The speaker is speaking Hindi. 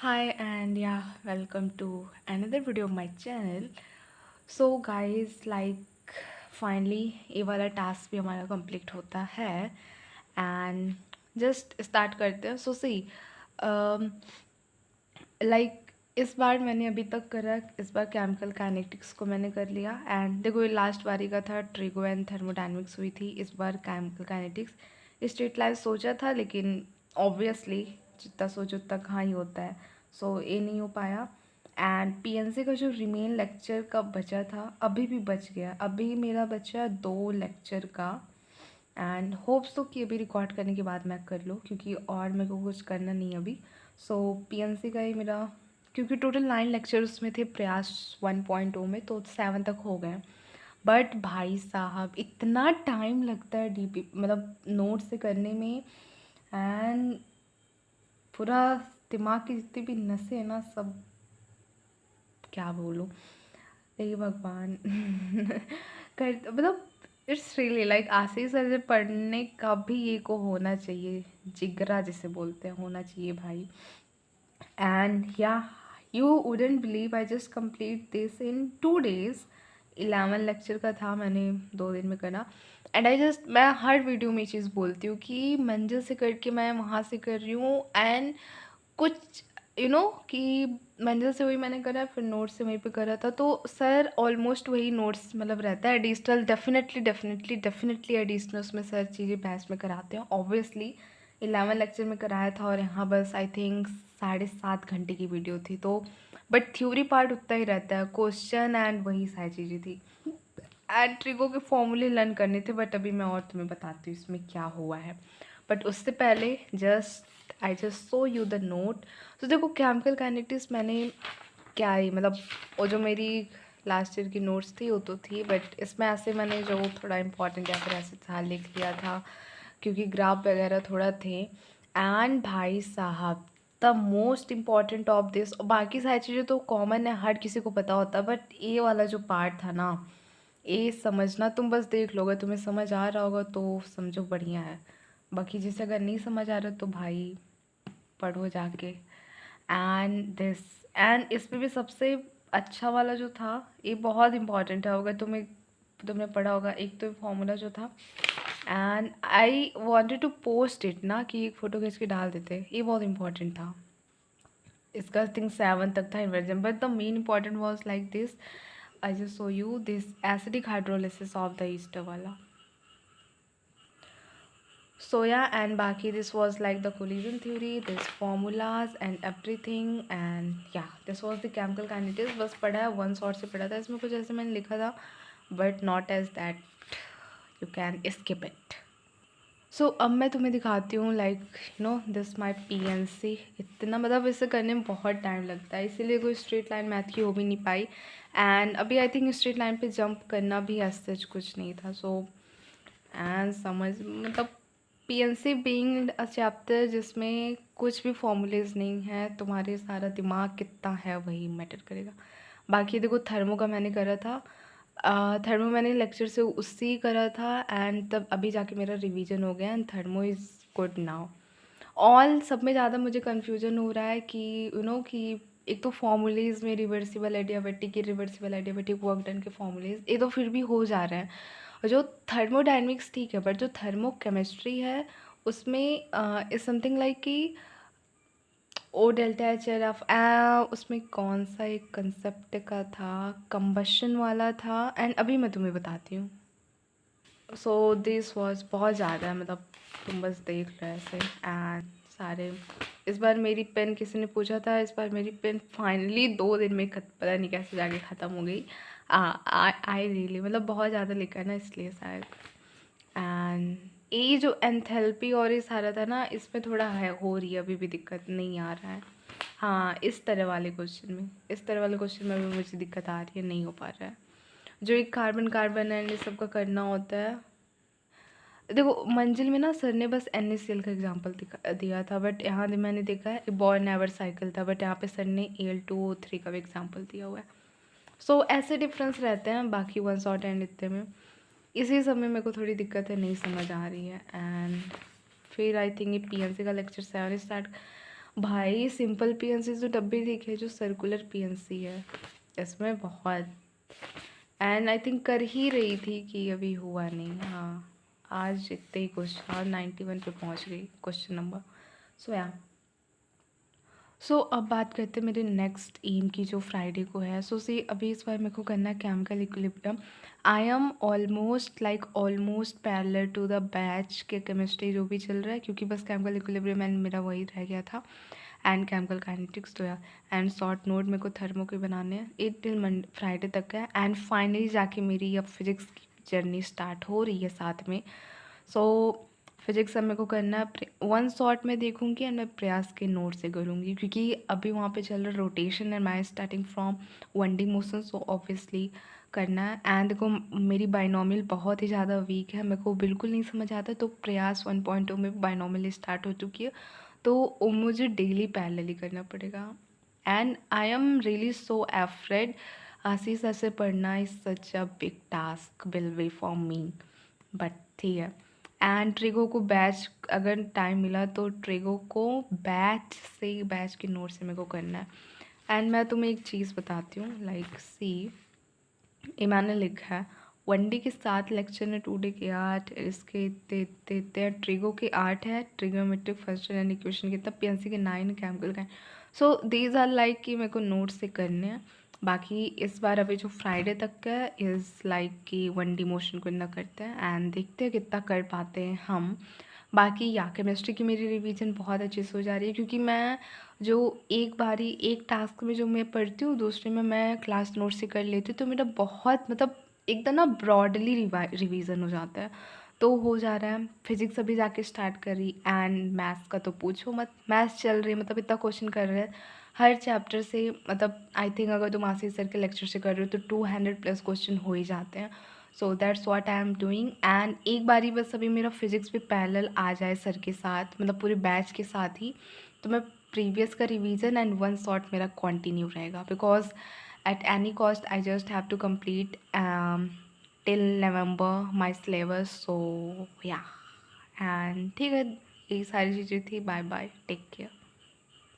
Hi and yeah, welcome to another video of my channel. So guys, like finally ये वाला टास्क भी हमारा कंप्लीट होता है एंड जस्ट स्टार्ट करते हैं. सो सी लाइक इस बार मैंने अभी तक करा, इस बार केमिकल काइनेटिक्स को मैंने कर लिया. एंड देखो ये लास्ट बारी का था, ट्रिगो एंड थर्मोडायनेमिक्स हुई थी. इस बार केमिकल काइनेटिक्स स्ट्रेट लाइन सोचा था, लेकिन ऑब्वियसली जितना सोचो उतना कहाँ ही होता है. सो ये नहीं हो पाया. एंड पीएनसी का जो रिमेन लेक्चर का बचा था अभी भी बच गया. अभी मेरा बचा 2 लेक्चर का एंड होप्स तो कि अभी रिकॉर्ड करने के बाद मैं कर लूँ, क्योंकि और मेरे को कुछ करना नहीं अभी. सो पीएनसी का ही मेरा, क्योंकि टोटल 9 लेक्चर उसमें थे प्रयास 1.0 में, तो 7 तक हो गए. बट भाई साहब इतना टाइम लगता है डीपी मतलब नोट से करने में. एंड पूरा दिमाग की जितनी भी नसें हैं ना, सब क्या बोलूँ, हे भगवान. कर मतलब it's really like Ashish sir से पढ़ने का भी ये को होना चाहिए, जिगरा जिसे बोलते हैं, होना चाहिए भाई. एंड या you wouldn't believe I just complete this in 2 days. 11 lecture का था, मैंने 2 दिन में करा. एंड आई जस्ट, मैं हर वीडियो में ये चीज़ बोलती हूँ कि मंजिल से करके मैं वहाँ से कर रही हूँ. एंड कुछ कि मंजिल से वही मैंने करा, फिर नोट्स से वहीं पे करा था, तो सर ऑलमोस्ट वही नोट्स मतलब रहता है. Additional definitely definitely definitely additional उसमें सर चीज़ें बहस में कराते हैं. ऑब्वियसली 11 लेक्चर में कराया था, और यहाँ बस आई थिंक 7.5 घंटे की वीडियो थी. तो बट थ्योरी पार्ट उतना ही रहता है, क्वेश्चन एंड वही सारी चीज़ें थी. एंड ट्रिगो के फॉर्मूले लर्न करने थे, बट अभी मैं और तुम्हें बताती हूँ इसमें क्या हुआ है. बट उससे पहले I just show you the note. तो देखो केमिकल काइनेटिक्स मैंने क्या ही मतलब, वो जो मेरी लास्ट ईयर की नोट्स थी वो तो थी, बट इसमें ऐसे मैंने जो थोड़ा इंपॉर्टेंट या फिर ऐसे था लिख लिया था, क्योंकि ग्राफ वगैरह थोड़ा थे. एंड भाई साहब the most important of this, बाकी सारी चीज़ें तो कॉमन है, हर किसी को पता होता है, बट ये वाला जो पार्ट था ना, ये समझना, तुम बस देख लोगे, तुम्हें समझ आ रहा होगा तो समझो बढ़िया है. बाकी जिसे अगर नहीं समझ आ रहा तो भाई पढ़ो जाके. एंड दिस, एंड इसमें भी सबसे अच्छा वाला जो था, ये बहुत इंपॉर्टेंट है. अगर तुमने पढ़ा होगा, एक तो फॉर्मूला जो था, and I wanted to post it ना, कि एक फ़ोटो खींच के डाल देते, ये बहुत इंपॉर्टेंट था. इसका थिंक 7 तक था inversion, but the main important was like this. I just show you this acidic hydrolysis of the Easter वाला. So yeah, and baki this was like the collision theory, this formulas and everything. And yeah, this was the chemical kinetics. बस पढ़ा है, वन शॉर्ट से पढ़ा था. इसमें कुछ ऐसे मैंने लिखा था, but not as that you can skip it. So अब मैं तुम्हें दिखाती हूँ लाइक दिस माई पीएनसी. इतना मतलब इसे करने में बहुत टाइम लगता है, इसीलिए कोई स्ट्रेट लाइन मैथ की हो भी नहीं पाई. एंड अभी आई थिंक स्ट्रेट लाइन पे जंप करना भी ऐसे कुछ नहीं था. सो एंड समझ मतलब पीएनसी बीइंग अ चैप्टर जिसमें कुछ भी फॉर्मूलेज नहीं है, तुम्हारे सारा दिमाग कितना है वही मैटर करेगा. बाकी देखो थर्मो का मैंने करा था, थर्मो मैंने लेक्चर से उससे करा था. एंड तब अभी जाके मेरा रिवीजन हो गया, and thermo is good now. All सब में ज़्यादा मुझे कन्फ्यूजन हो रहा है कि कि एक तो फॉर्मूलेज में reversible adiabatic, reversible adiabatic work done के फॉर्मूलेज ये तो फिर भी हो जा रहे हैं. और जो थर्मोडाइनमिक्स ठीक है, बट जो थर्मो केमिस्ट्री है उसमें इज समथिंग लाइक कि ओ डेल्टा एच एल एफ, उसमें कौन सा एक कंसेप्ट का था, कंबशन वाला था. एंड अभी मैं तुम्हें बताती हूँ. सो दिस वॉज बहुत ज़्यादा है, मतलब तुम बस देख लो ऐसे. एंड सारे इस बार मेरी पेन किसी ने पूछा था, इस बार मेरी पेन फाइनली 2 दिन में पता नहीं कैसे जाके ख़त्म हो गई. आई रियली मतलब बहुत ज़्यादा लिखा है ना, इसलिए शायद. एंड ये जो एंथैल्पी और ये सारा था ना, इसमें थोड़ा है, हो रही है अभी भी दिक्कत, नहीं आ रहा है. हाँ इस तरह वाले क्वेश्चन में भी मुझे दिक्कत आ रही है, नहीं हो पा रहा है. जो एक कार्बन कार्बन एंड ये सब का करना होता है. देखो मंजिल में ना सर ने बस NaCl का एग्जांपल दिया था, बट यहाँ मैंने देखा है बॉर्न नेवर साइकिल था, बट यहाँ पे सर ने Al2O3 का भी एग्जांपल दिया हुआ है. सो ऐसे डिफरेंस रहते हैं, बाकी वन शॉट एंड इतने में इसी समय मेरे को थोड़ी दिक्कत है, नहीं समझ आ रही है. एंड फिर आई थिंक ये पीएनसी का लेक्चर 7 स्टार्ट. भाई सिंपल पीएनसी तो डब्बे दिखे, जो सर्कुलर पीएनसी है इसमें बहुत, एंड आई थिंक कर ही रही थी कि अभी हुआ नहीं। हाँ, आज इतने ही क्वेश्चन और 91 पे पहुंच गई क्वेश्चन नंबर। सो या अब बात करते हैं मेरे नेक्स्ट एम की, जो फ्राइडे को है। सी अभी इस बार मेरे को करना है chemical equilibrium. I am almost parallel to the batch के केमिस्ट्री जो भी चल रहा है, क्योंकि बस केमिकल इक्विलिब्रियम एंड मेरा वही रह गया था, एंड केमिकल काइनेटिक्स तो यार, एंड शॉर्ट नोट मेरे को थर्मो के बनाने हैं। 8 टिल फ्राइडे तक है, एंड फाइनली जाके मेरी अब फिजिक्स की जर्नी स्टार्ट हो रही है साथ में। फिजिक्स अब मेरे को करना है, वन शॉट में देखूंगी एंड मैं प्रयास के नोट से करूँगी, क्योंकि अभी वहाँ पे चल रहा rotation and my starting from 1D motion, so obviously करना है। एंड देखो मेरी बाइनोमियल बहुत ही ज़्यादा वीक है, मेरे को बिल्कुल नहीं समझ आता, तो प्रयास 1.2 में बाइनोमियल स्टार्ट हो चुकी है, तो मुझे डेली पैरेलली करना पड़ेगा। And I am really so afraid, Ashish ऐसे पढ़ना is such a big task will be for me, but ठीक है। एंड ट्रिगो को बैच, अगर टाइम मिला तो ट्रिगो को बैच के नोट से मेरे को करना है। एंड मैं तुम्हें एक चीज़ बताती हूँ, लाइक सी, ये मैंने लिखा है 1D के 7 लेक्चर ने, 2D के 8, इसके इतने ट्रिगो के 8 है, ट्रिगोमेट्रिक फर्स्ट एंड इक्वेशन के तब, पीएनसी के 9, केमिकल का। सो दीज आर लाइक कि मेरे को नोट से करने हैं। बाकी इस बार अभी जो फ्राइडे तक का है इज़ लाइक कि 1D मोशन को इतना करते हैं, एंड देखते हैं कितना कर पाते हैं हम। बाकी या केमिस्ट्री की मेरी रिवीजन बहुत अच्छे से हो जा रही है, क्योंकि मैं जो एक बारी एक टास्क में जो मैं पढ़ती हूँ, दूसरे में मैं क्लास नोट से कर लेती हूँ, तो मेरा बहुत मतलब एकदम ना ब्रॉडली रिवीजन हो जाता है, तो हो जा रहा है। फिजिक्स अभी जाके स्टार्ट करी, एंड मैथ्स का तो पूछो मत, मैथ्स चल रही है, मतलब इतना क्वेश्चन कर रहे हैं हर चैप्टर से, मतलब आई थिंक अगर तुम आशीष सर के लेक्चर से कर रहे हो तो 200+ क्वेश्चन हो ही जाते हैं। So that's what I am doing, and एक बारी बस अभी मेरा फिजिक्स भी पैरेलल आ जाए सर के साथ, मतलब पूरे बैच के साथ ही, तो मैं प्रीवियस का रिवीजन एंड वन शॉट मेरा कंटिन्यू रहेगा, because at any cost I just have to complete till November my syllabus. So yeah, and ठीक है, यही सारी चीज़ें थी। Bye bye, take care.